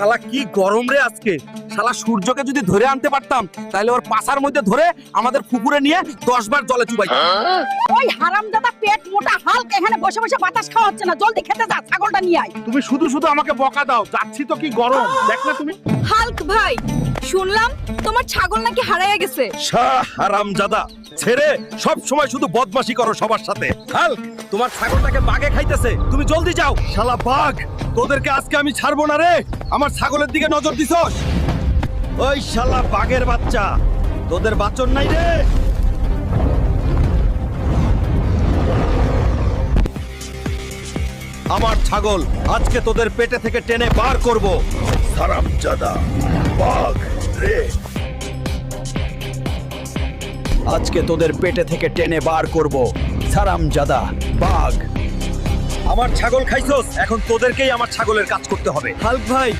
শালা কি গরম রে আজকে। শালা সূর্যকে যদি ধরে আনতে পারতাম তাহলে ওর পাছার মধ্যে ধরে আমাদের পুকুরে নিয়ে 10 বার জলে চুবাইতাম। ওই হারামজাদা পেট মোটা হালক এখানে বসে বসে বাতাস খাওয়া হচ্ছে না, জলদি খেতে যা, ছাগলটা নিয়ে আয়। তুমি শুধু শুধু আমাকে বকা দাও, যাচ্ছি তো কি গরম দেখ না তুমি। হাল্ক ভাই, শুনলাম তোমার ছাগল নাকি হারায় গেছে। শাহ হারামজাদা, ছেড়ে সব সময় শুধু বদমাশি করো সবার সাথে। হাল্ক, তোমার ছাগলটাকে বাঘে খাইতেছে, তুমি জলদি যাও। শালা বাঘ, তোদেরকে আজকে আমি ছাড়বো না রে। আমার ছাগলের দিকে নজর দিছস? ওই শালা বাঘের বাচ্চা, তোদের বাচন নাই রে। আমার ছাগল আজকে তোদের পেটে থেকে টেনে বার করব। হারামজাদা বাঘ রে, আজকে তোদের পেটে থেকে টেনে বার করব। হারামজাদা বাঘ, আমার ছাগল খাইছস, এখন তোদেরকেই আমার ছাগলের কাজ করতে হবে। হাল্ক ভাই,